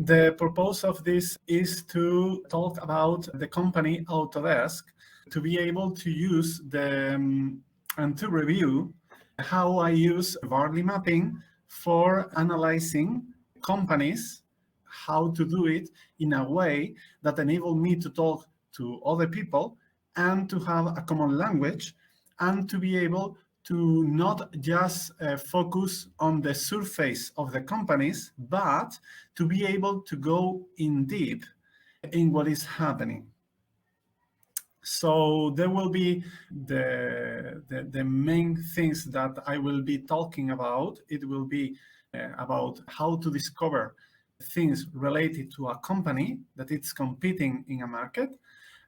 The purpose of this is to talk about the company Autodesk, to be able to use and to review how I use Wardley Mapping for analyzing companies, how to do it in a way that enable me to talk to other people and to have a common language and to be able to not just focus on the surface of the companies, but to be able to go in deep in what is happening. So there will be the main things that I will be talking about. It will be about how to discover things related to a company that it's competing in a market.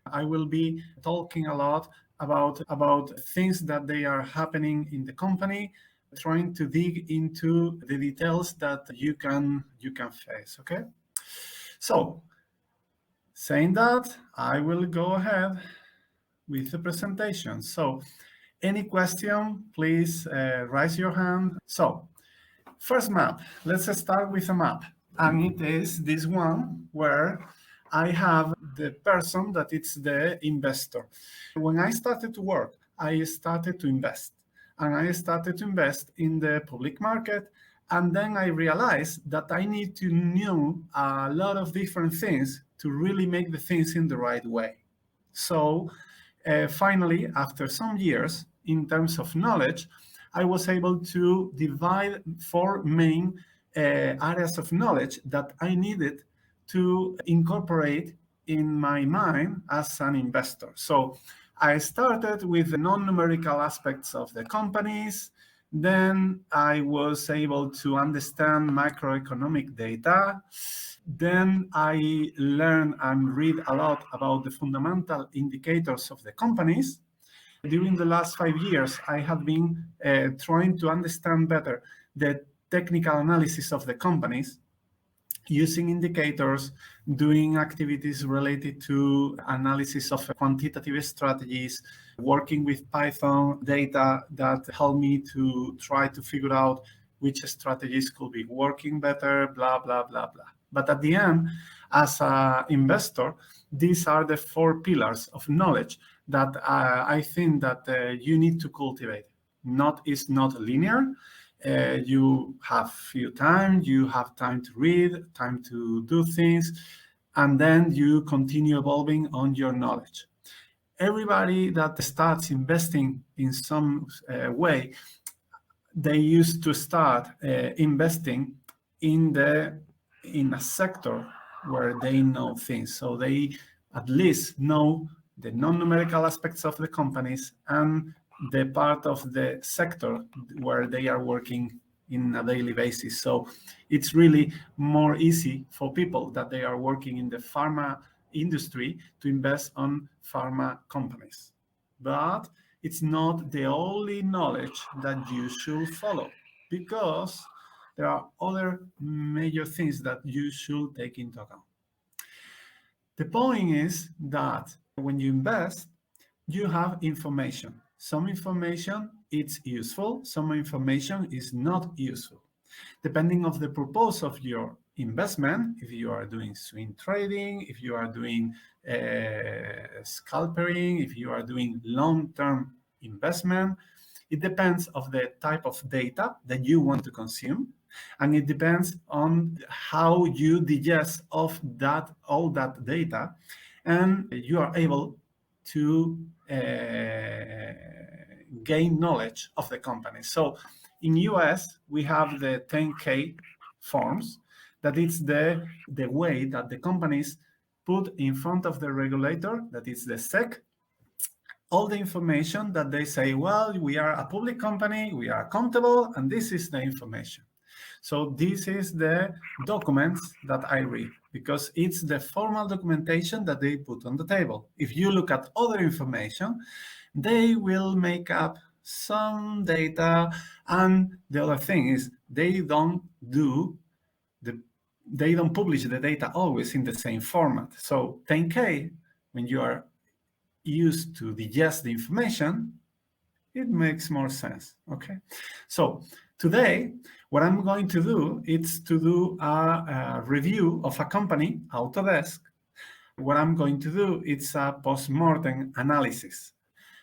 I will be talking a lot about things that they are happening in the company, trying to dig into the details that you can face. Okay. So saying that, I will go ahead with the presentation. So any question, please raise your hand. So first map, let's start with a map. And it is this one where I have the person that it's the investor. When I started to work, I started to invest. And I started to invest in the public market. And then I realized that I need to know a lot of different things to really make the things in the right way. So finally, after some years, in terms of knowledge, I was able to divide 4 main areas of knowledge that I needed to incorporate in my mind as an investor. So I started with the non-numerical aspects of the companies. Then I was able to understand macroeconomic data. Then I learned and read a lot about the fundamental indicators of the companies. During the last 5 years, I have been trying to understand better the technical analysis of the companies, using indicators, doing activities related to analysis of quantitative strategies, working with Python data that help me to try to figure out which strategies could be working better, blah, blah, blah, blah. But at the end, as an investor, these are the 4 pillars of knowledge that I think that you need to cultivate. It's not linear. You have few time, you have time to read, time to do things, and then you continue evolving on your knowledge. Everybody that starts investing in some way, they used to start investing in a sector where they know things. So they at least know the non-numerical aspects of the companies and the part of the sector where they are working in a daily basis. So it's really more easy for people that they are working in the pharma industry to invest on pharma companies. But it's not the only knowledge that you should follow, because there are other major things that you should take into account. The point is that when you invest, you have information. Some information is useful, some information is not useful. Depending on the purpose of your investment, if you are doing swing trading, if you are doing scalping, if you are doing long-term investment, it depends on the type of data that you want to consume, and it depends on how you digest all that data, and you are able to gain knowledge of the company. So in US, we have the 10K forms, that is the way that the companies put in front of the regulator, that is the SEC, all the information that they say, well, we are a public company, we are accountable, and this is the information. So this is the documents that I read, because it's the formal documentation that they put on the table. If you look at other information, they will make up some data, and the other thing is they don't publish the data always in the same format. So 10K, when you are used to digest the information, it makes more sense. Okay, so Today, what I'm going to do is to do a review of a company, Autodesk. What I'm going to do is a post-mortem analysis.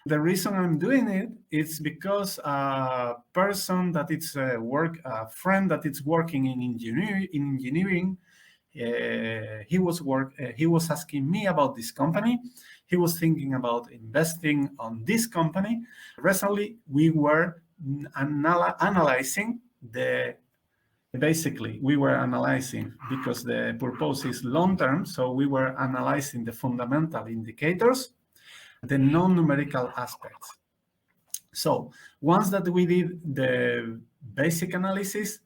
The reason I'm doing it is because a person that it's a friend that is working in engineering, he was asking me about this company. He was thinking about investing on this company. Recently, we were analyzing because the purpose is long-term, so we were analyzing the fundamental indicators, the non-numerical aspects. So once that we did the basic analysis,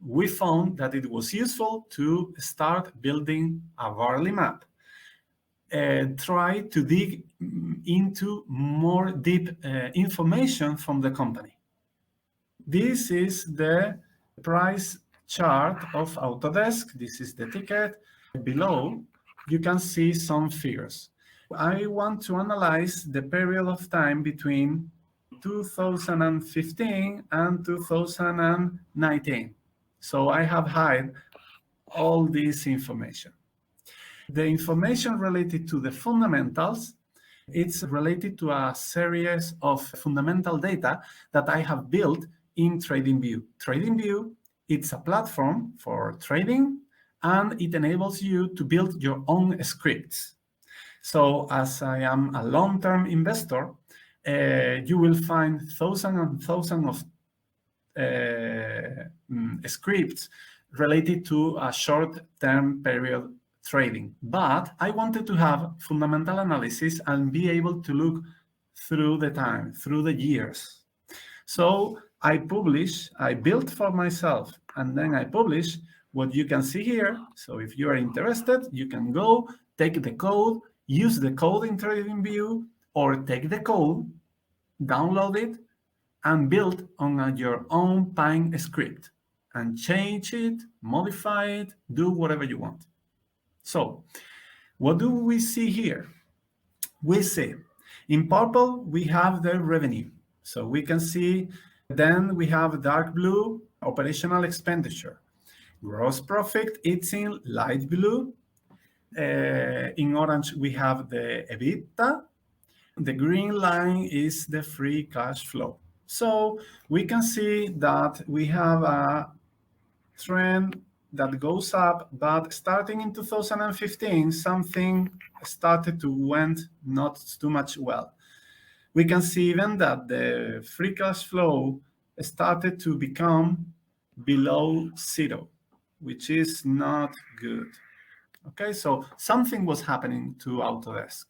we found that it was useful to start building a Wardley map and try to dig into more deep information from the company. This is the price chart of Autodesk. This is the ticket. Below, you can see some figures. I want to analyze the period of time between 2015 and 2019. So I have hid all this information. The information related to the fundamentals, it's related to a series of fundamental data that I have built in TradingView. TradingView, it's a platform for trading, and it enables you to build your own scripts. So as I am a long-term investor, you will find thousands and thousands of scripts related to a short-term period trading. But I wanted to have fundamental analysis and be able to look through the time, through the years. So I built for myself, and then I publish what you can see here. So if you are interested, you can go, take the code, use the code in TradingView, or take the code, download it, and build on your own Pine script, and change it, modify it, do whatever you want. So what do we see here? We see in purple, we have the revenue. So we can see, then we have dark blue, operational expenditure. Gross profit, it's in light blue. In orange, we have the EBITDA. The green line is the free cash flow. So we can see that we have a trend that goes up, but starting in 2015, something started to went not too much well. We can see even that the free cash flow started to become below zero, which is not good. Okay, so something was happening to Autodesk.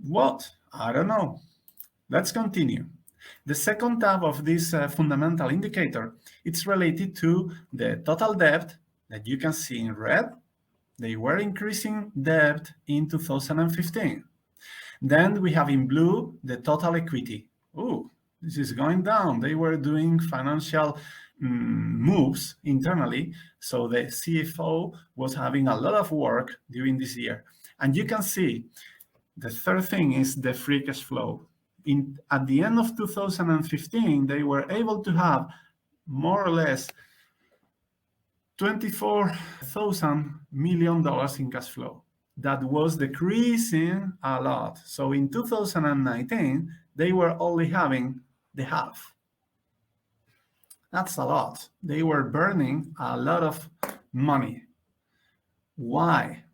What? I don't know. Let's continue. The second tab of this fundamental indicator, it's related to the total debt that you can see in red. They were increasing debt in 2015. Then we have in blue the total equity. Oh, this is going down. They were doing financial moves internally. So the CFO was having a lot of work during this year. And you can see the third thing is the free cash flow. At the end of 2015, they were able to have more or less $24,000 million in cash flow. That was decreasing a lot. So in 2019, they were only having the half. That's a lot. They were burning a lot of money. Why?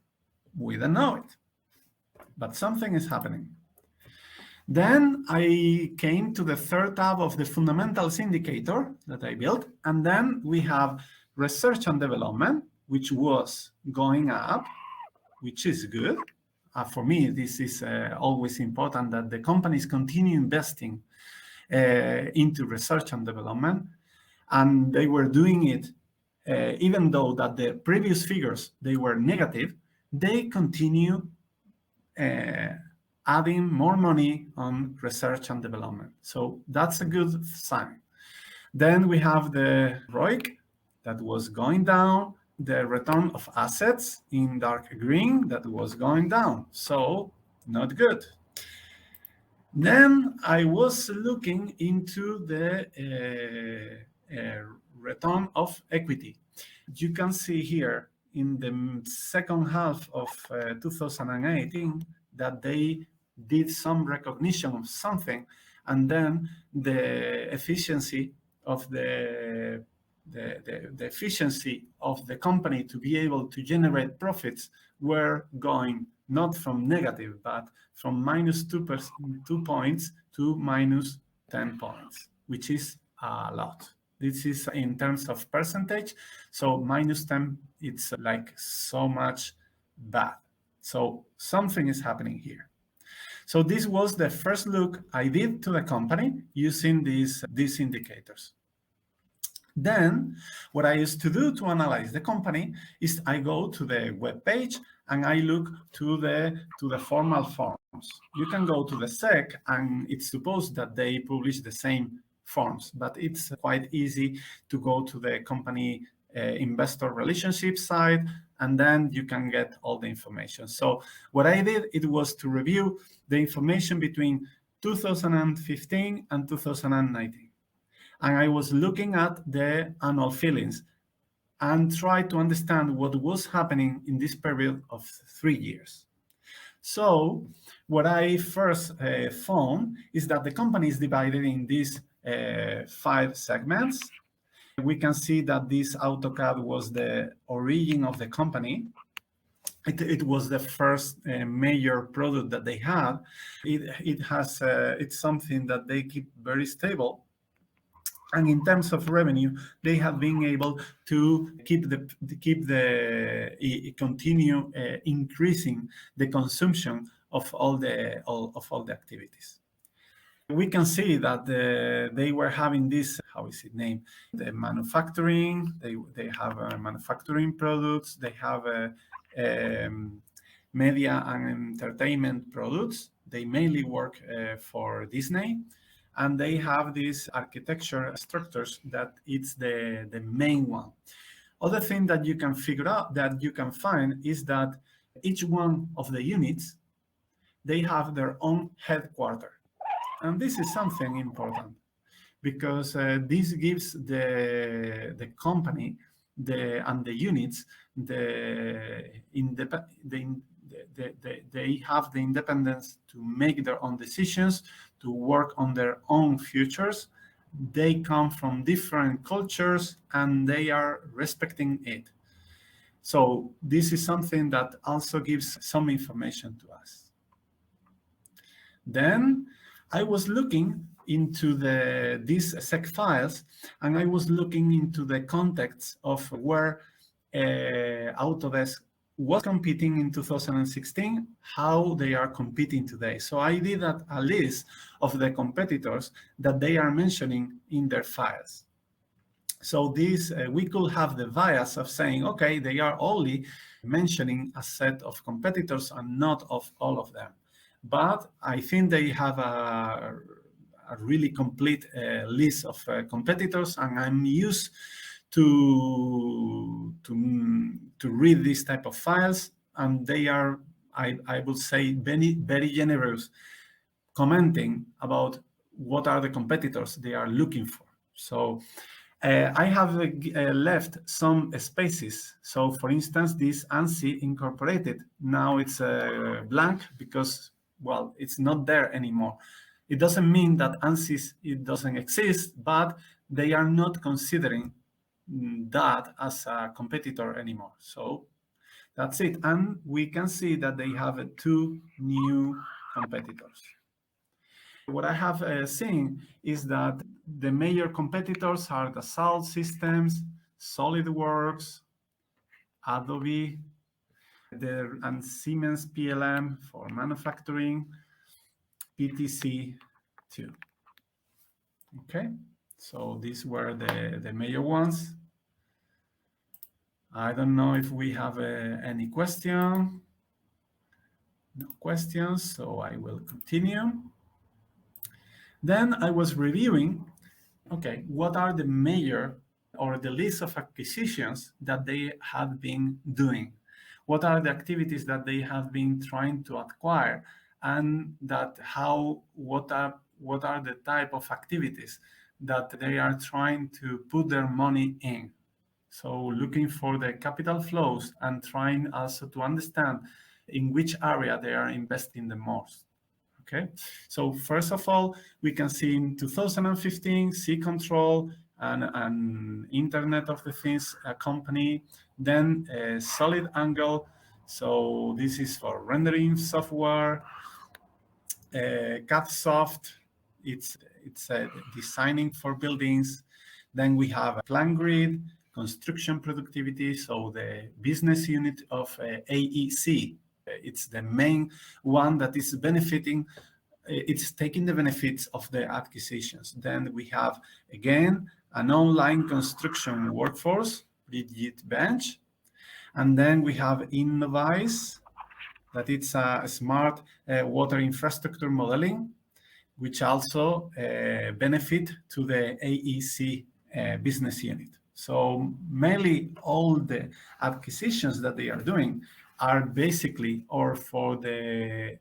We don't know it. But something is happening. Then I came to the third tab of the fundamentals indicator that I built. And then we have research and development, which was going up, which is good. For me, this is always important that the companies continue investing into research and development. And they were doing it, even though that the previous figures, they were negative, they continue adding more money on research and development. So that's a good sign. Then we have the ROIC that was going down, the return of assets in dark green that was going down. So not good. Then I was looking into the return of equity. You can see here in the second half of 2018 that they did some recognition of something, and then the efficiency of the efficiency of the company to be able to generate profits were going not from negative, but from minus 2 points to minus 10 points, which is a lot. This is in terms of percentage. So minus 10, it's like so much bad. So something is happening here. So this was the first look I did to the company using these indicators. Then what I used to do to analyze the company is I go to the web page and I look to the formal forms. You can go to the SEC and it's supposed that they publish the same forms, but it's quite easy to go to the company investor relationship side, and then you can get all the information. So what I did, it was to review the information between 2015 and 2019. And I was looking at the annual fillings and tried to understand what was happening in this period of 3 years. So what I first found is that the company is divided in these 5 segments. We can see that this AutoCAD was the origin of the company. It was the first major product that they had. It's something that they keep very stable. And in terms of revenue, they have been able to continue increasing the consumption of all the activities. We can see that they were having this, how is it named? The manufacturing. They have manufacturing products. They have media and entertainment products. They mainly work for Disney. And they have these architecture structures that it's the main one. Other thing that you can figure out, that you can find, is that each one of the units, they have their own headquarters. And this is something important because this gives the company and the units they have the independence to make their own decisions, to work on their own futures. They come from different cultures and they are respecting it. So this is something that also gives some information to us. Then I was looking into these SEC files, and I was looking into the context of where Autodesk was competing in 2016, how they are competing today. So I did a list of the competitors that they are mentioning in their files. So this we could have the bias of saying, okay, they are only mentioning a set of competitors and not of all of them. But I think they have a really complete list of competitors, and I'm used to read this type of files, and they are, I would say, very generous, commenting about what are the competitors they are looking for. So I have left some spaces. So for instance, this ANSI Incorporated, now it's blank because, well, it's not there anymore. It doesn't mean that ANSI it doesn't exist, but they are not considering that as a competitor anymore. So that's it. And we can see that they have 2 new competitors. What I have seen is that the major competitors are Dassault Systems, SolidWorks, Adobe, and Siemens PLM for manufacturing, PTC too. Okay, so these were the major ones. I don't know if we have any question. No questions, so I will continue. Then I was reviewing, okay, what are the major or the list of acquisitions that they have been doing? What are the activities that they have been trying to acquire? and what are the type of activities that they are trying to put their money in. So looking for the capital flows and trying also to understand in which area they are investing the most. Okay, so first of all, we can see in 2015, C Control, an Internet of the Things company, then Solid Angle. So this is for rendering software, CADSoft, it's designing for buildings. Then we have PlanGrid, construction productivity, so the business unit of AEC. It's the main one that is benefiting, it's taking the benefits of the acquisitions. Then we have, again, an online construction workforce, Bridget Bench. And then we have Innovize, that it's a smart water infrastructure modeling, which also benefit to the AEC business unit. So mainly all the acquisitions that they are doing are basically or for the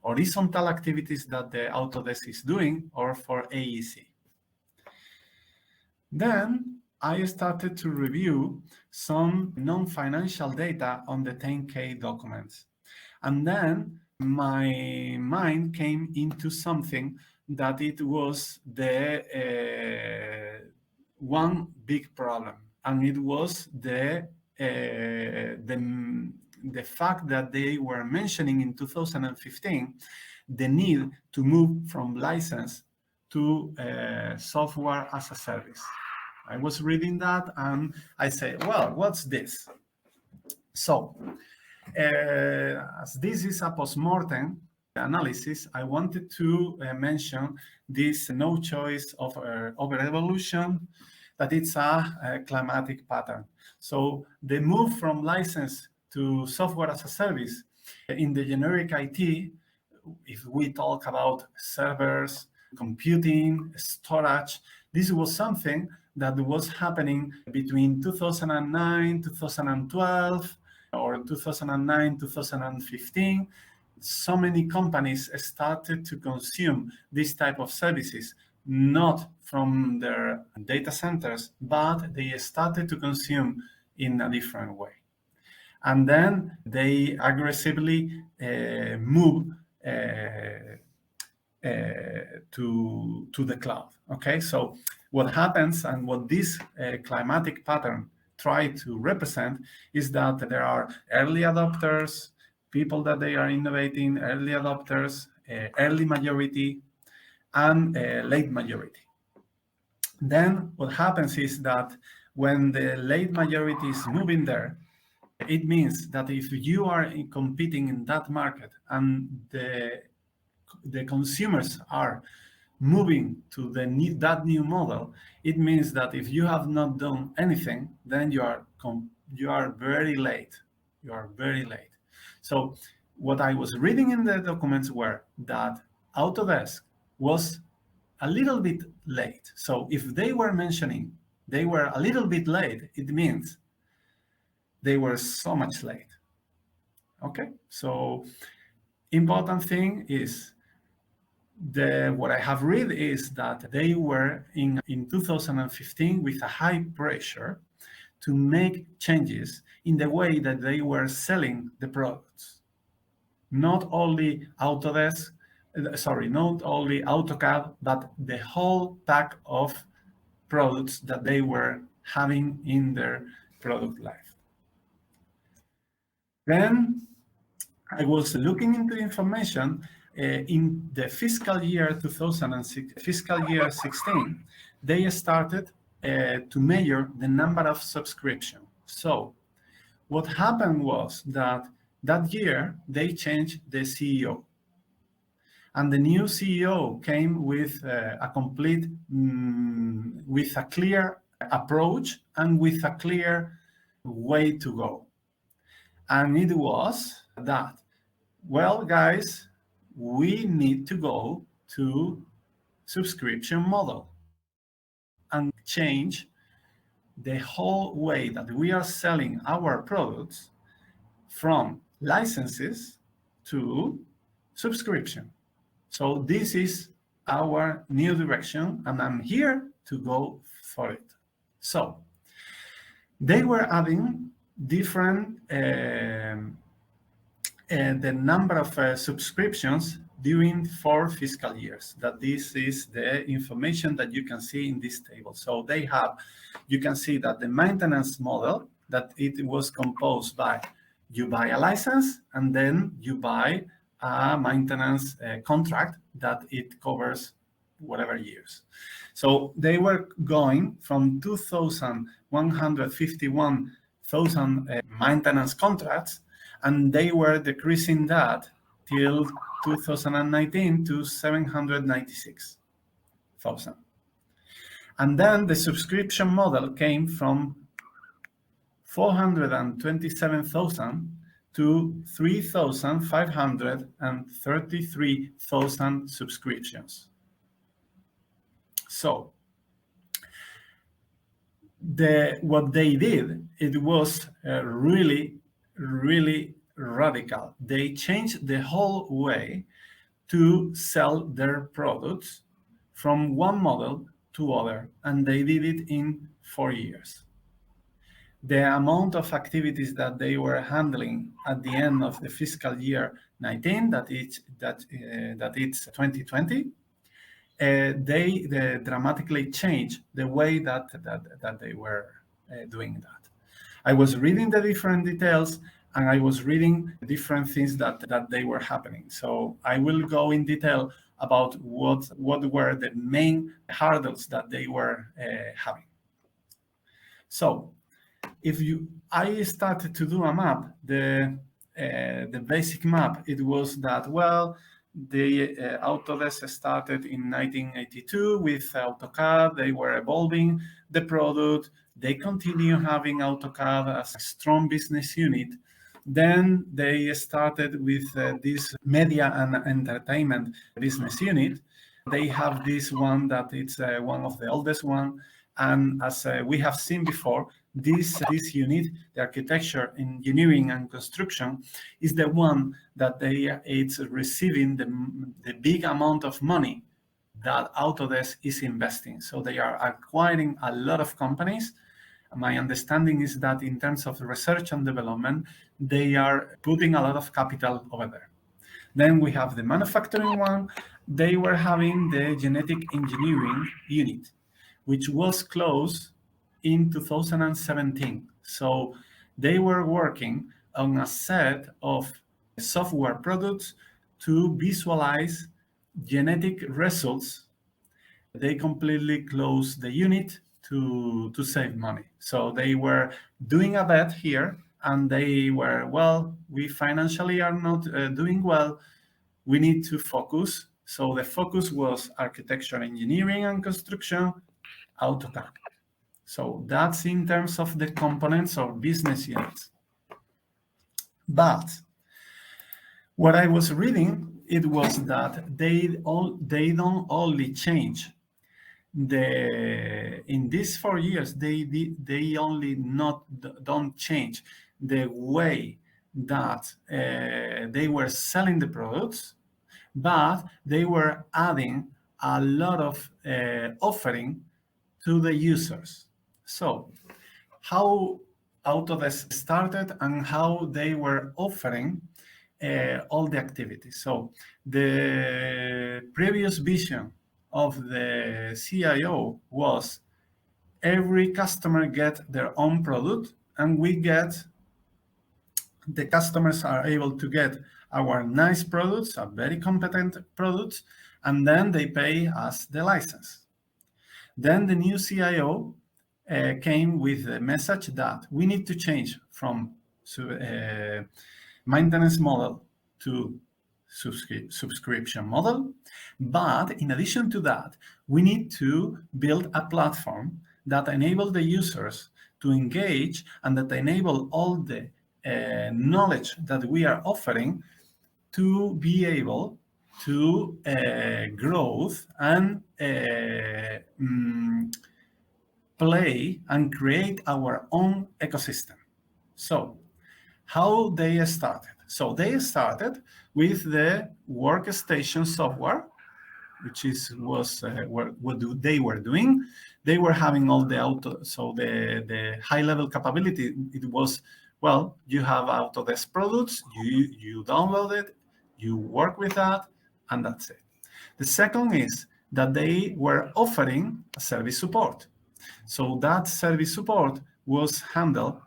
horizontal activities that the Autodesk is doing or for AEC. Then I started to review some non-financial data on the 10K documents. And then my mind came into something that it was the one big problem. And it was the fact that they were mentioning in 2015 the need to move from license to software as a service. I was reading that and I say, well, what's this? So, as this is a post-mortem analysis, I wanted to mention this no choice of over evolution, that it's a climatic pattern. So the move from license to software as a service in the generic IT, if we talk about servers, computing, storage, this was something that was happening between 2009, 2012, or 2009, 2015. So many companies started to consume this type of services, not from their data centers, but they started to consume in a different way. And then they aggressively move to the cloud. Okay, so what happens and what this climatic pattern try to represent is that there are early adopters, people that they are innovating, early adopters, early majority, and late majority. Then what happens is that when the late majority is moving there, it means that if you are competing in that market and the consumers are moving to that new model, it means that if you have not done anything, then you are very late. You are very late. So what I was reading in the documents were that Autodesk was a little bit late. So if they were mentioning they were a little bit late, it means they were so much late. Okay, so important thing is what I have read is that they were in 2015 with a high pressure to make changes in the way that they were selling the products. Not only Autodesk, not only AutoCAD, but the whole pack of products that they were having in their product life. Then I was looking into information in the fiscal year 2006, fiscal year 16, they started to measure the number of subscriptions. So what happened was that year they changed the CEO. And the new CEO came with a complete, with a clear approach and with a clear way to go. And it was that, well, guys, we need to go to subscription model and change the whole way that we are selling our products from licenses to subscription. So this is our new direction, and I'm here to go for it. So they were adding different the number of subscriptions during 4 fiscal years. That this is the information that you can see in this table. So they have, you can see that the maintenance model, that it was composed by you buy a license and then you buy a maintenance contract that it covers whatever years. So they were going from 2,151,000 maintenance contracts, and they were decreasing that till 2019 to 796,000. And then the subscription model came from 427,000 to 3,533,000 subscriptions. So what they did, it was really radical. They changed the whole way to sell their products from one model to other, and they did it in 4 years. The amount of activities that they were handling at the end of the fiscal year 19, that it's 2020, they dramatically changed the way that they were doing that. I was reading the different details, and I was reading different things that they were happening. So I will go in detail about what were the main hurdles that they were having. So I started to do a map, the basic map. It was that, well, the Autodesk started in 1982 with AutoCAD. They were evolving the product. They continue having AutoCAD as a strong business unit. Then they started with this media and entertainment business unit. They have this one that it's one of the oldest one. And as we have seen before, this unit, the architecture, engineering, and construction, is the one that it's receiving the big amount of money that Autodesk is investing. So they are acquiring a lot of companies. My understanding is that in terms of research and development, they are putting a lot of capital over there. Then we have the manufacturing one. They were having the genetic engineering unit, which was closed in 2017. So they were working on a set of software products to visualize genetic results. They completely closed the unit to save money. So they were doing a bet here, and they were, well, we financially are not doing well. We need to focus. So the focus was architecture, engineering, and construction, AutoCAD. So that's in terms of the components or business units. But what I was reading, it was that they don't only change in these 4 years, they only don't change the way that they were selling the products, but they were adding a lot of offering to the users. So how Autodesk started and how they were offering all the activities. So the previous vision of the CIO was every customer get their own product, and the customers are able to get our nice products, our very competent products, and then they pay us the license. Then the new CIO came with the message that we need to change from maintenance model to subscription model. But in addition to that, we need to build a platform that enables the users to engage and that enable all the knowledge that we are offering to be able to grow and play and create our own ecosystem. So how they started. So they started with the workstation software, which was what they were doing. They were having all the the high level capability. It was, well, you have Autodesk products, you download it, you work with that, and that's it. The second is that they were offering service support. So that service support was handled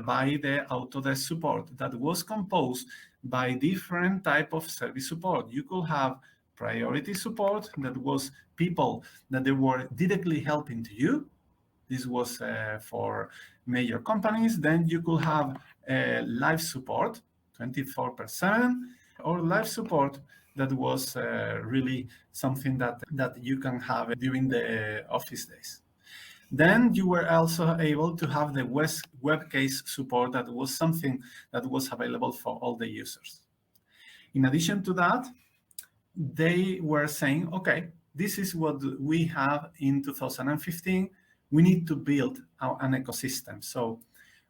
by the Autodesk support that was composed by different type of service support. You could have priority support, that was people that they were directly helping to you. This was for major companies. Then you could have live support 24/7, or live support that was really something that you can have during the office days. Then you were also able to have the web case support, that was something that was available for all the users. In addition to that, they were saying, okay, this is what we have in 2015. We need to build an ecosystem. So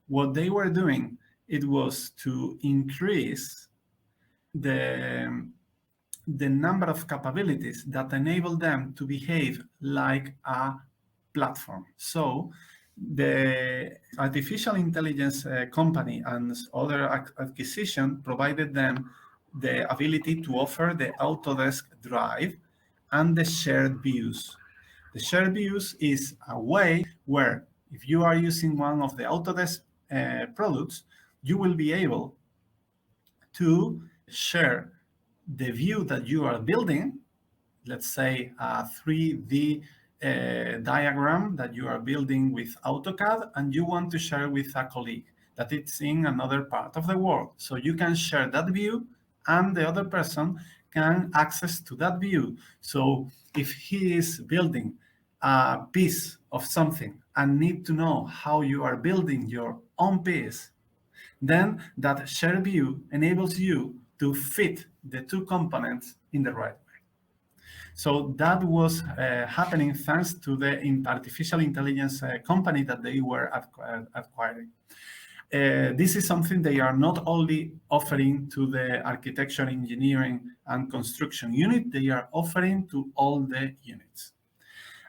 what they were doing, it was to increase the number of capabilities that enable them to behave like a platform. So the artificial intelligence company and other acquisition provided them the ability to offer the Autodesk Drive and the shared views. The shared views is a way where if you are using one of the Autodesk products, you will be able to share the view that you are building, let's say a 3D diagram that you are building with AutoCAD, and you want to share with a colleague that it's in another part of the world. So you can share that view, and the other person can access to that view. So if he is building a piece of something and need to know how you are building your own piece, then that shared view enables you to fit the two components in the right way. So that was happening thanks to the artificial intelligence company that they were acquiring. This is something they are not only offering to the architecture, engineering, and construction unit, they are offering to all the units.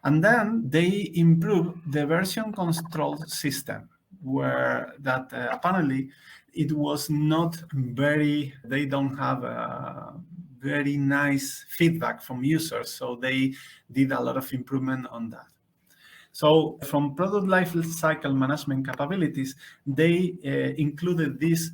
And then they improve the version control system, where that apparently it was not very, they don't have a very nice feedback from users. So they did a lot of improvement on that. So from product life cycle management capabilities, they included these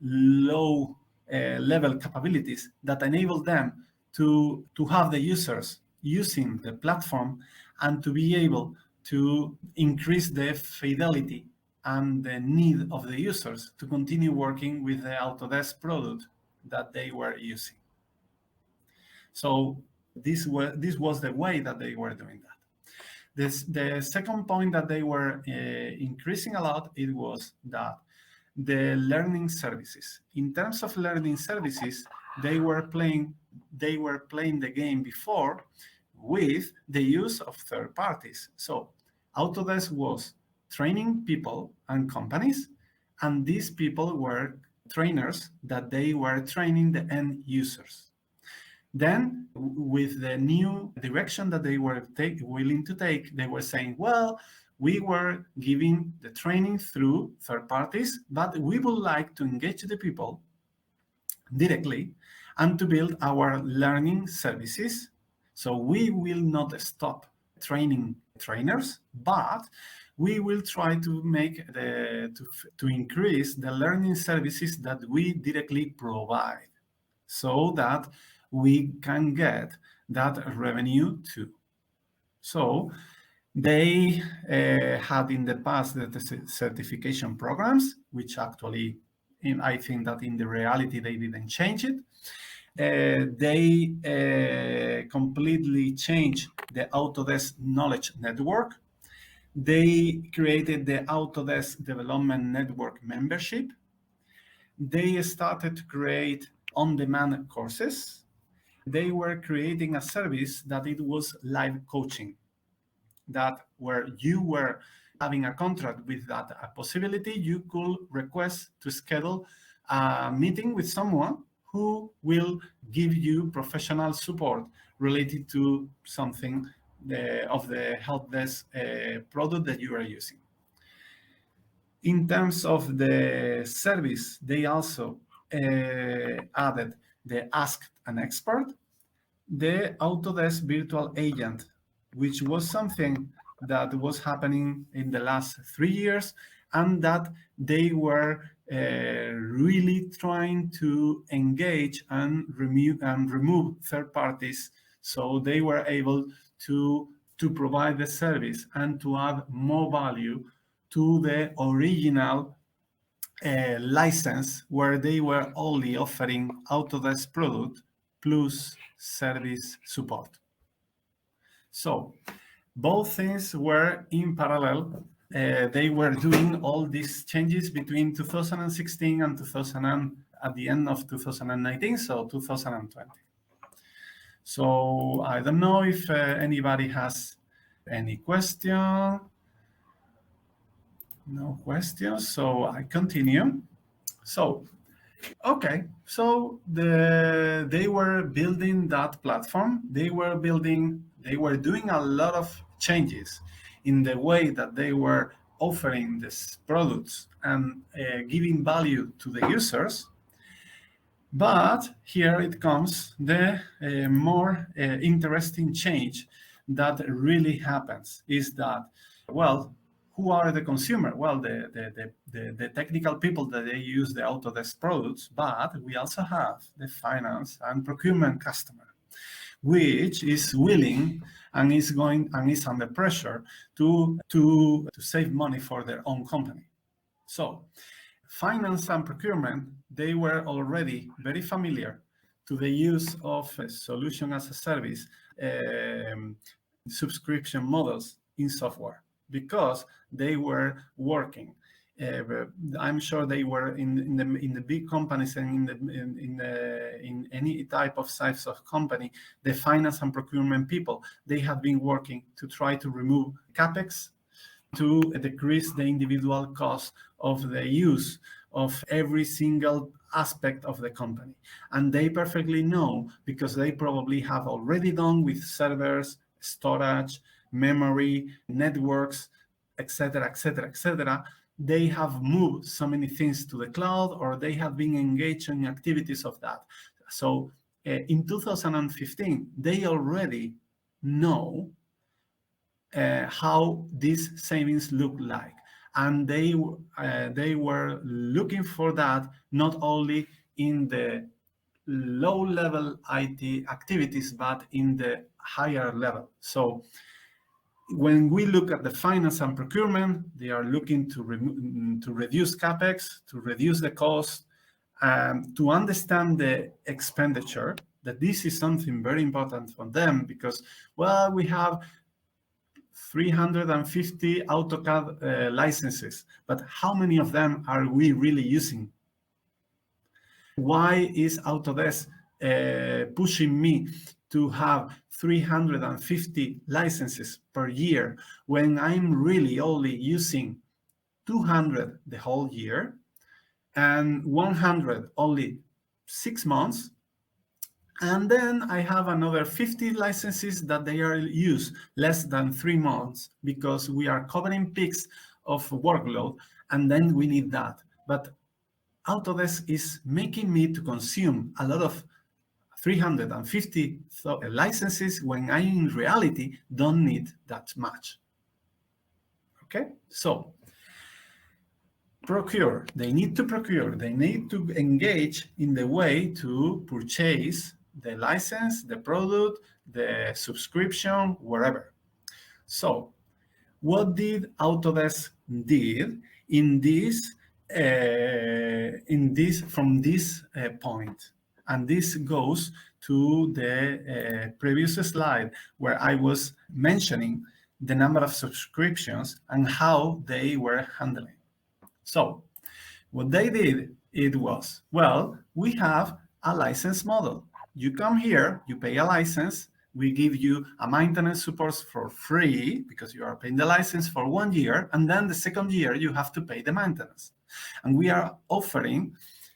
low level capabilities that enable them to have the users using the platform and to be able to increase the fidelity and the need of the users to continue working with the Autodesk product that they were using. So this was the way that they were doing that. The second point that they were increasing a lot, it was that the learning services. In terms of learning services, they were playing the game before with the use of third parties. So Autodesk was training people and companies, and these people were trainers that they were training the end users. Then, with the new direction that they were willing to take, they were saying, well, we were giving the training through third parties, but we would like to engage the people directly and to build our learning services. So we will not stop training trainers, but we will try to make to increase the learning services that we directly provide, so that we can get that revenue too. So they had in the past the certification programs, which actually, I think that in the reality they didn't change it. They completely changed the Autodesk Knowledge Network. They created the Autodesk Development Network membership. They started to create on-demand courses. They were creating a service that it was live coaching, that where you were having a contract with that possibility, you could request to schedule a meeting with someone who will give you professional support related to something of the help desk product that you are using. In terms of the service, they also added the Ask an Expert, the Autodesk Virtual Agent, which was something that was happening in the last 3 years, and that they were really trying to engage and remove third parties, so they were able to provide the service and to add more value to the original license, where they were only offering Autodesk product plus service support. So both things were in parallel. They were doing all these changes between 2016 and at the end of 2019, so 2020. So I don't know if anybody has any question. No questions, so I continue. So, okay, so they were building that platform. They were doing a lot of changes in the way that they were offering these products and giving value to the users. But here it comes, the more interesting change that really happens is that, well, who are the consumer? Well, the technical people that they use the Autodesk products, but we also have the finance and procurement customer, which is willing and is under pressure to save money for their own company. So finance and procurement, they were already very familiar to the use of a solution as a service subscription models in software, because they were working. I'm sure they were in the big companies and in any type of size of company, the finance and procurement people, they have been working to try to remove capex, to decrease the individual cost of the use of every single aspect of the company. And they perfectly know, because they probably have already done with servers, storage, memory, networks, etc., etc., etc. They have moved so many things to the cloud, or they have been engaged in activities of that. So in 2015, they already know how these savings look like. And they were looking for that not only in the low-level IT activities, but in the higher level. So when we look at the finance and procurement, they are looking to reduce capex, to reduce the cost, to understand the expenditure, that this is something very important for them, because, well, we have 350 AutoCAD licenses, but how many of them are we really using? Why is Autodesk pushing me to have 350 licenses per year when I'm really only using 200 the whole year and 100 only 6 months? And then I have another 50 licenses that they are used less than 3 months, because we are covering peaks of workload, and then we need that. But Autodesk is making me to consume a lot of 350 licenses when I in reality don't need that much. Okay, so procure, they need to engage in the way to purchase the license, the product, the subscription, wherever. So what did Autodesk did in this from this point? And this goes to the previous slide where I was mentioning the number of subscriptions and how they were handling. So what they did, it was, well, we have a license model. You come here, you pay a license, we give you a maintenance support for free because you are paying the license for 1 year, and then the second year you have to pay the maintenance. And we are offering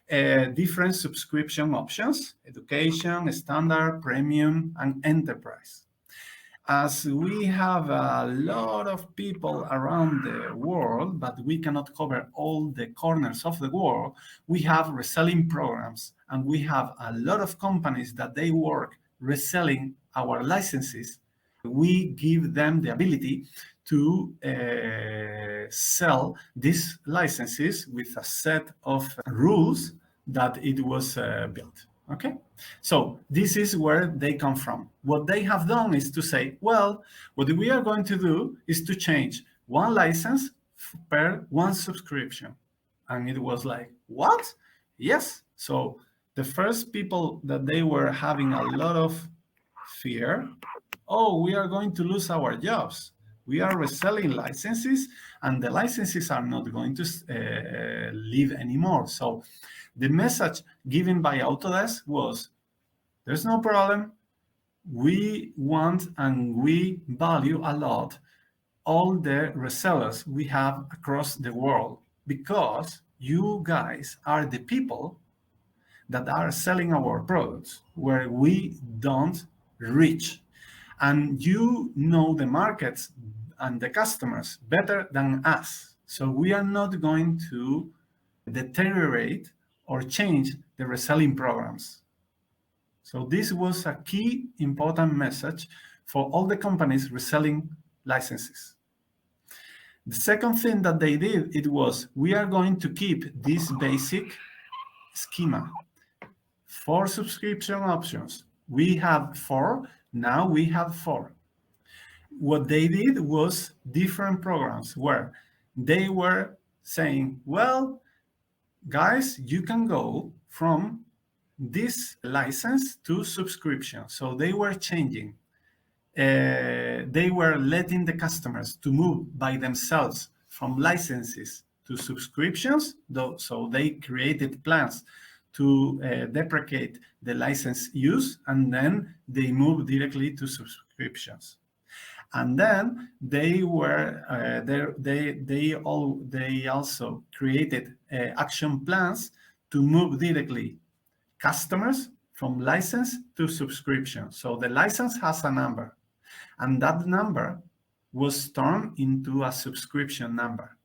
different subscription options: education, standard, premium, and enterprise. As we have a lot of people around the world, but we cannot cover all the corners of the world, we have reselling programs, and we have a lot of companies that they work reselling our licenses. We give them the ability to sell these licenses with a set of rules that it was built. Okay, so this is where they come from. What they have done is to say, well, what we are going to do is to change one license per one subscription. And it was like, what? Yes. So the first people that they were having a lot of fear, oh, we are going to lose our jobs. We are reselling licenses, and the licenses are not going to live anymore. So the message given by Autodesk was, there's no problem. We want and we value a lot all the resellers we have across the world, because you guys are the people that are selling our products where we don't reach. And you know the markets and the customers better than us. So we are not going to deteriorate or change the reselling programs. So this was a key important message for all the companies reselling licenses. The second thing that they did, it was, we are going to keep this basic schema. 4 subscription options. We have 4, now we have 4. What they did was different programs where they were saying, well, guys, you can go from this license to subscription. So they were changing. They were letting the customers to move by themselves from licenses to subscriptions. So they created plans to deprecate the license use, and then they moved directly to subscriptions. And then they were they also created action plans to move directly customers from license to subscription. So the license has a number, and that number was turned into a subscription number.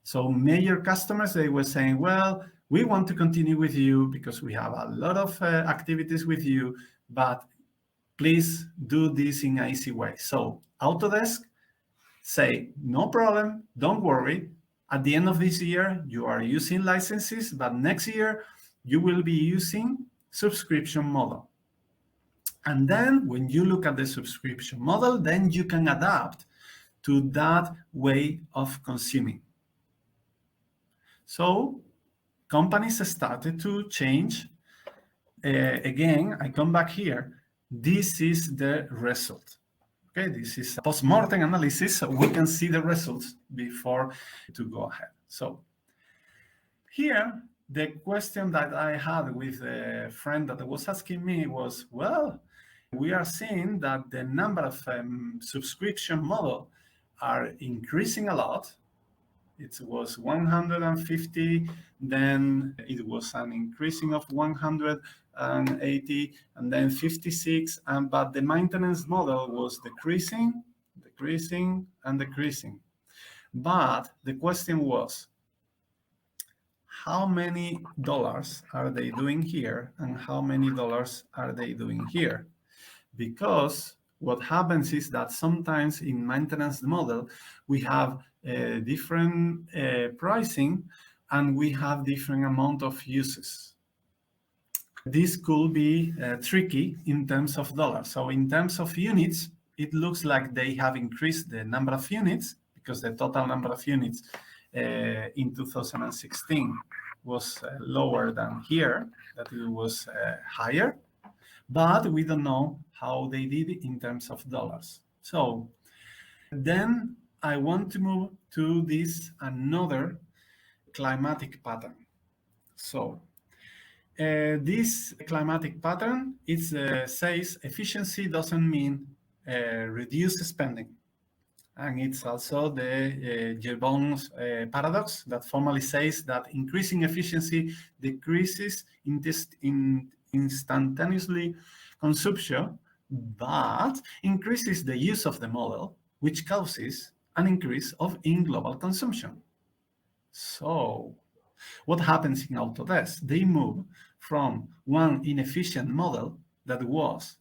So major customers, they were saying, well, we want to continue with you because we have a lot of activities with you, but please do this in an easy way. So Autodesk say, no problem, don't worry. At the end of this year, you are using licenses, but next year you will be using subscription model. And then when you look at the subscription model, then you can adapt to that way of consuming. So companies started to change. Again, I come back here. This is the result. Okay, this is a post-mortem analysis, so we can see the results before to go ahead. So here, the question that I had with a friend that was asking me was, well, we are seeing that the number of subscription model are increasing a lot. It was 150, then it was an increasing of 180, and then 56, but the maintenance model was decreasing, and decreasing. But the question was, how many dollars are they doing here, and how many dollars are they doing here? Because what happens is that sometimes in maintenance model, we have different pricing, and we have different amount of uses. This could be tricky in terms of dollars. So in terms of units, it looks like they have increased the number of units, because the total number of units in 2016 was lower than here, that it was higher. But we don't know how they did it in terms of dollars. So then I want to move to this another climatic pattern. So This climatic pattern says efficiency doesn't mean reduced spending. And it's also the Jevons paradox that formally says that increasing efficiency decreases instantaneously consumption, but increases the use of the model, which causes an increase in global consumption. So, what happens in Autodesk? They move from one inefficient model that was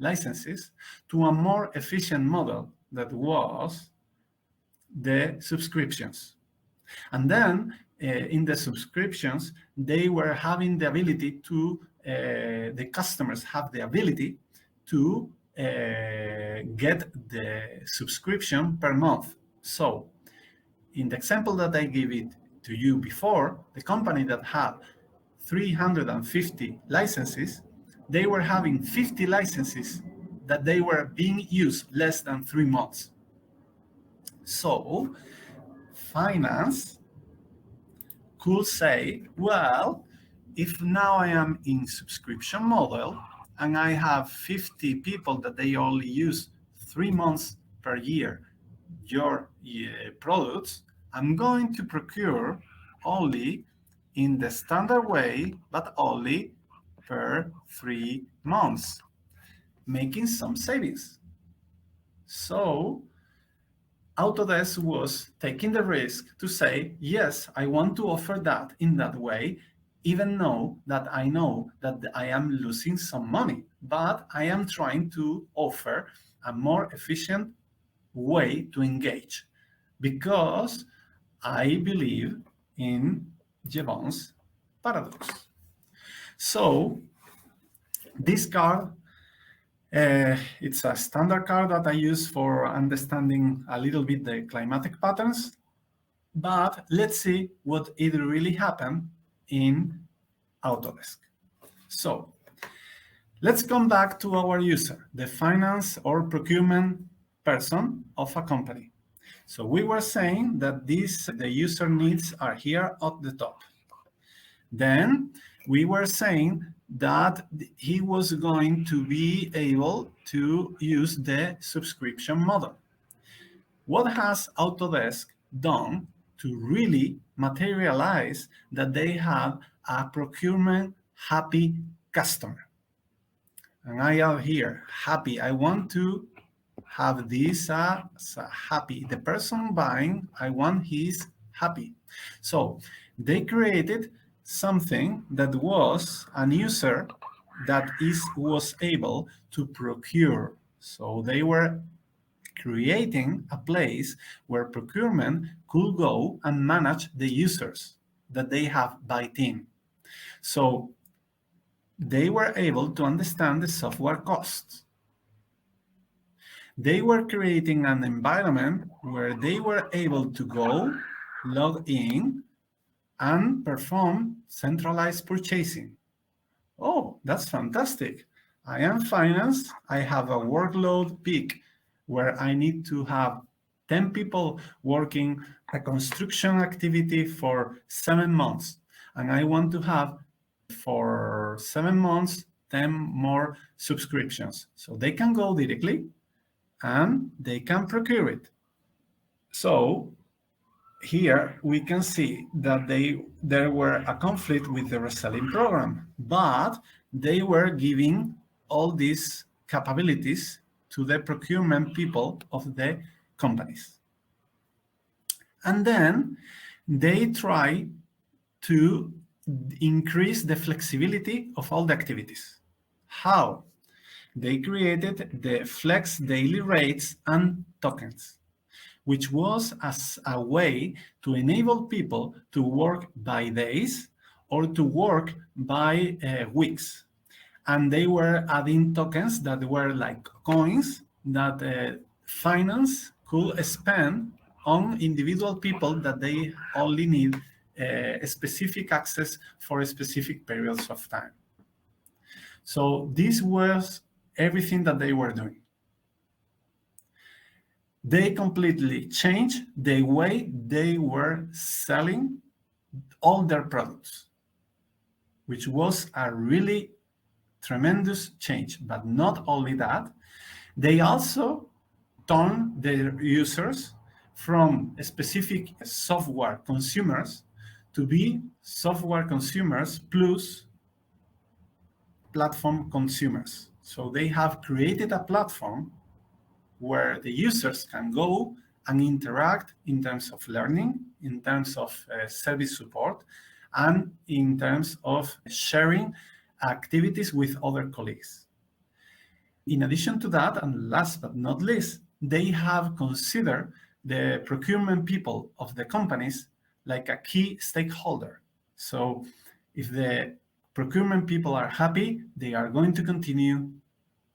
licenses to a more efficient model that was the subscriptions. And then in the subscriptions, they were having the ability to, the customers have the ability to get the subscription per month. So in the example that I gave it to you before, the company that had 350 licenses, they were having 50 licenses that they were being used less than 3 months. So finance could say, well, if now I am in subscription model and I have 50 people that they only use 3 months per year your products, I'm going to procure only in the standard way, but only per 3 months, making some savings. So Autodesk was taking the risk to say, yes, I want to offer that in that way, even though that I know that I am losing some money, but I am trying to offer a more efficient way to engage because I believe in Jevons paradox. So this card, it's a standard card that I use for understanding a little bit the climatic patterns, but let's see what it really happened in Autodesk. So let's come back to our user, the finance or procurement person of a company. So we were saying that the user needs are here at the top. Then we were saying that he was going to be able to use the subscription model. What has Autodesk done to really materialize that they have a procurement happy customer? And I have here happy. I want to have this happy. The person buying, I want he's happy. So they created something that was an user that was able to procure. So they were creating a place where procurement could go and manage the users that they have by team. So they were able to understand the software costs. They were creating an environment where they were able to go, log in, and perform centralized purchasing. Oh, that's fantastic. I am finance. I have a workload peak where I need to have 10 people working a construction activity for 7 months. And I want to have for 7 months, 10 more subscriptions. So they can go directly and they can procure it. So here we can see that there were a conflict with the reselling program, but they were giving all these capabilities to the procurement people of the companies. And then they try to increase the flexibility of all the activities. How? They created the flex daily rates and tokens, which was as a way to enable people to work by days or to work by weeks. And they were adding tokens that were like coins that finance could spend on individual people that they only need specific access for specific periods of time. So this was everything that they were doing. They completely changed the way they were selling all their products. which was a really tremendous change. But not only that, they also turn their users from specific software consumers to be software consumers plus platform consumers. So they have created a platform where the users can go and interact in terms of learning, in terms of service support, and in terms of sharing activities with other colleagues. In addition to that, and last but not least, they have considered the procurement people of the companies like a key stakeholder. So if the procurement people are happy, they are going to continue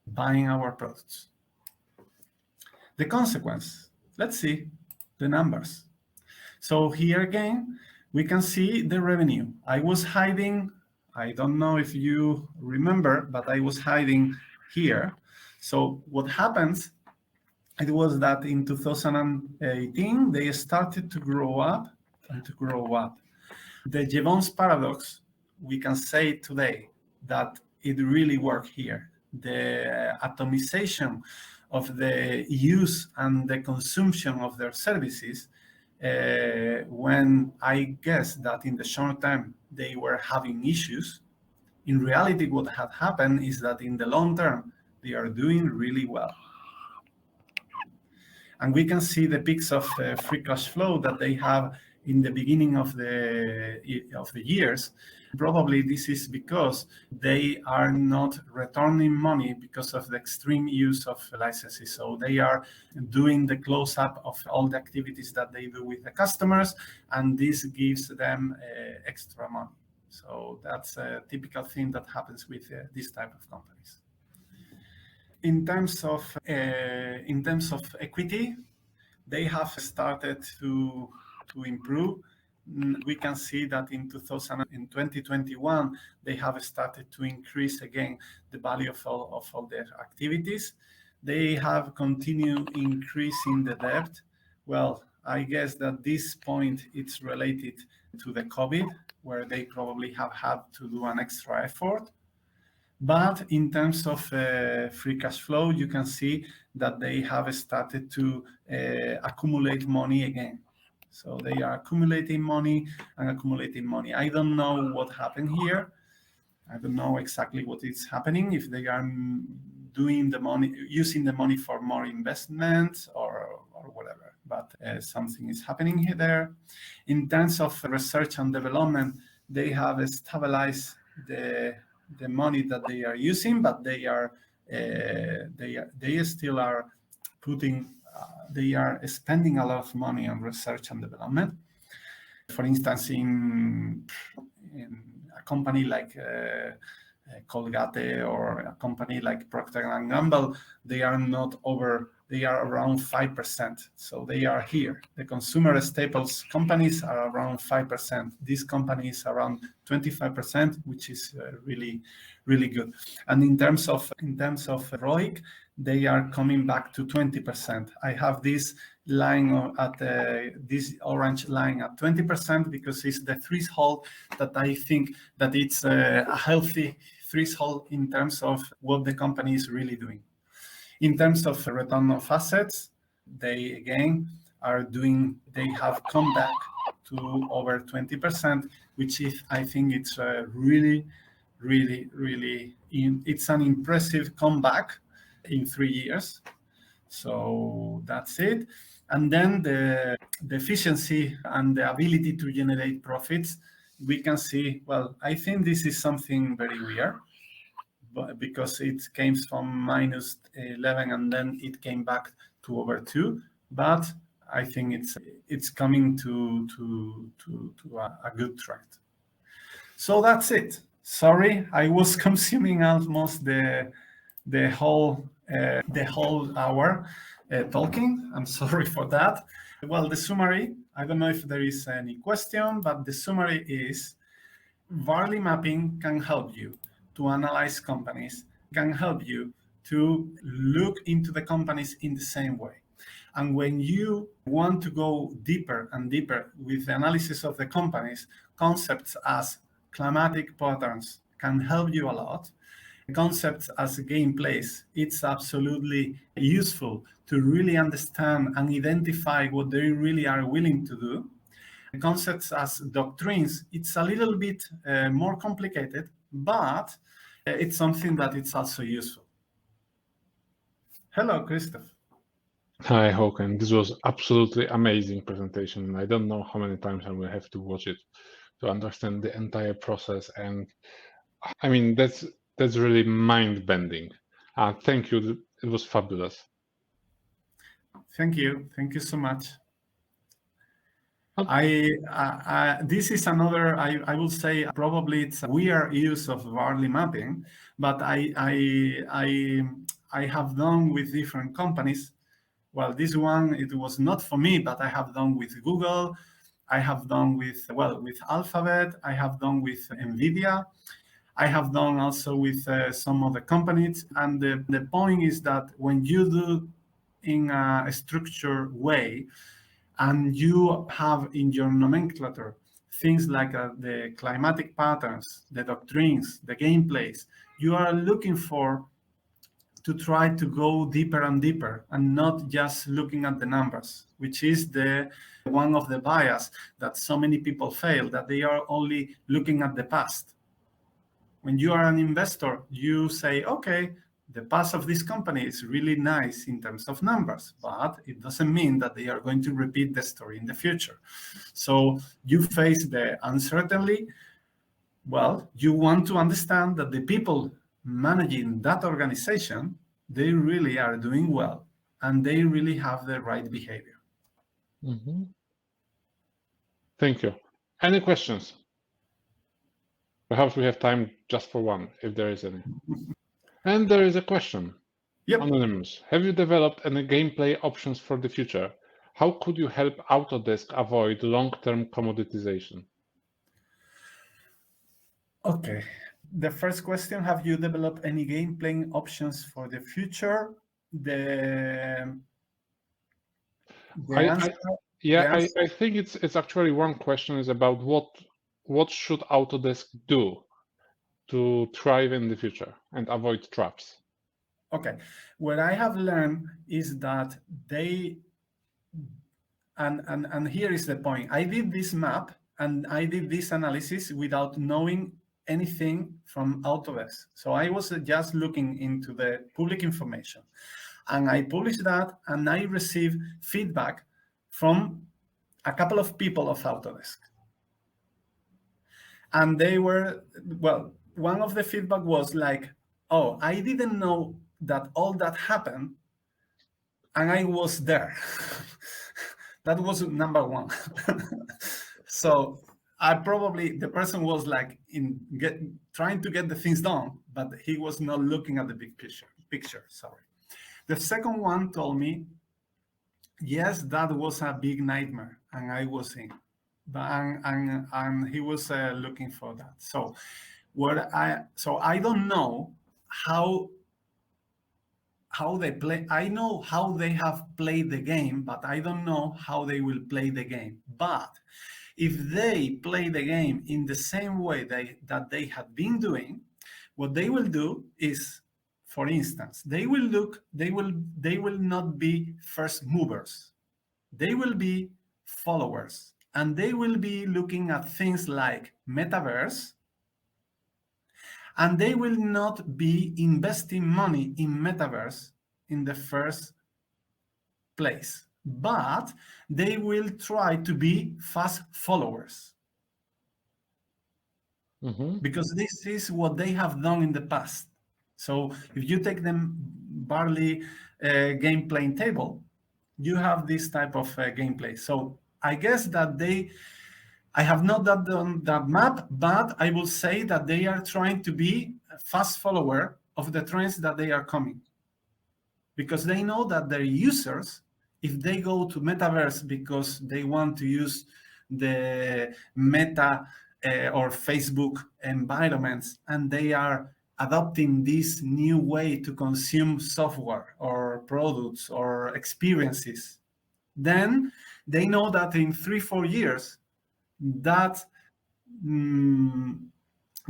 buying our products. The consequence, let's see the numbers. So here again, we can see the revenue. I was hiding, I don't know if you remember, but I was hiding here. So what happens, it was that in 2018, they started to grow up and to grow up. The Jevons paradox, we can say today that it really worked here. The atomization of the use and the consumption of their services, when I guess that in the short term they were having issues, in reality what had happened is that in the long term they are doing really well. And we can see the peaks of free cash flow that they have in the beginning of the years. Probably this is because they are not returning money because of the extreme use of licenses. So they are doing the close-up of all the activities that they do with the customers, and this gives them extra money. So that's a typical thing that happens with this type of companies. In terms of equity, they have started to improve. We can see that in 2021, they have started to increase again the value of all their activities. They have continued increasing the debt. Well, I guess that this point it's related to the COVID, where they probably have had to do an extra effort. But in terms of free cash flow, you can see that they have started to accumulate money again. So they are accumulating money and accumulating money. I don't know what happened here. I don't know exactly what is happening, if they are doing the money, using the money for more investments or whatever, but something is happening here there. In terms of research and development, they have stabilized the money that they are using, but they still are putting, they are spending a lot of money on research and development. For instance, in a company like Colgate or a company like Procter & Gamble, they are not over, they are around 5%. So they are here. The consumer staples companies are around 5%. This company is around 25%, which is really, really good. And in terms of ROIC, they are coming back to 20%. I have this line at this orange line at 20% because it's the threshold that I think that it's a healthy threshold in terms of what the company is really doing. In terms of return of assets, they again are doing, they have come back to over 20%, which is, I think it's really, really, really, it's an impressive comeback in 3 years. So that's it. And then the efficiency and the ability to generate profits, we can see, well, I think this is something very weird, but because it came from minus 11 and then it came back to over 2. But I think it's coming to a good trend. So that's it. Sorry, I was consuming almost the whole hour talking. I'm sorry for that. Well, the summary, I don't know if there is any question, but the summary is Wardley Mapping can help you to analyze companies, can help you to look into the companies in the same way. And when you want to go deeper and deeper with the analysis of the companies, concepts as climatic patterns can help you a lot. Concepts as gameplays, it's absolutely useful to really understand and identify what they really are willing to do. Concepts as doctrines, it's a little bit more complicated, but it's something that it's also useful. Hello, Christoph. Hi, Håkan. This was absolutely amazing presentation. I don't know how many times I will have to watch it to understand the entire process. And I mean, that's really mind-bending. Thank you. It was fabulous. Thank you. Thank you so much. This is another, I will say, probably it's a weird use of Wardley Mapping, but I have done with different companies. Well, this one, it was not for me, but I have done with Google. I have done with Alphabet. I have done with NVIDIA. I have done also with some other companies. And the point is that when you do in a structured way, and you have in your nomenclature things like the climatic patterns, the doctrines, the gameplays, you are looking for to try to go deeper and deeper and not just looking at the numbers, which is the one of the bias that so many people fail, that they are only looking at the past. When you are an investor, you say, okay, the past of this company is really nice in terms of numbers, but it doesn't mean that they are going to repeat the story in the future. So you face the uncertainty. Well, you want to understand that the people managing that organization, they really are doing well and they really have the right behavior. Mm-hmm. Thank you. Any questions? Perhaps we have time just for one, if there is any. And there is a question. Yep. Anonymous, have you developed any gameplay options for the future? How could you help Autodesk avoid long-term commoditization? Okay. The first question, have you developed any gameplay options for the future? The answer, I think it's actually one question is about what should Autodesk do to thrive in the future and avoid traps. Okay, what I have learned is that they, and here is the point. I did this map and I did this analysis without knowing anything from Autodesk. So I was just looking into the public information and I published that and I received feedback from a couple of people of Autodesk. And they were, well, one of the feedback was like, oh, I didn't know that all that happened and I was there. That was number one. So I probably, the person was like trying to get the things done, but he was not looking at the big picture, sorry. The second one told me, yes, that was a big nightmare and I was in. And he was looking for that. So I don't know how they play. I know how they have played the game, but I don't know how they will play the game. But if they play the game in the same way that they had been doing, what they will do is, for instance, they will not be first movers. They will be followers. And they will be looking at things like metaverse, and they will not be investing money in metaverse in the first place, but they will try to be fast followers. Mm-hmm. Because this is what they have done in the past. So if you take them Barley gameplay table, you have this type of gameplay. So I guess that I have not done that map, but I will say that they are trying to be a fast follower of the trends that they are coming. Because they know that their users, if they go to metaverse because they want to use the Meta or Facebook environments, and they are adopting this new way to consume software or products or experiences, then they know that in 3-4 years, that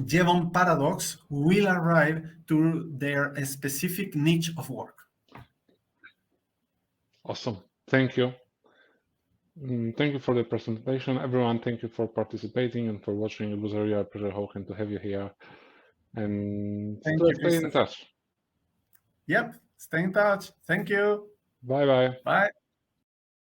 Jevon Paradox will arrive to their specific niche of work. Awesome. Thank you. Thank you for the presentation, everyone. Thank you for participating and for watching. It was a real pleasure, Håkan, to have you here. And stay in touch. Yep, stay in touch. Thank you. Bye-bye. Bye.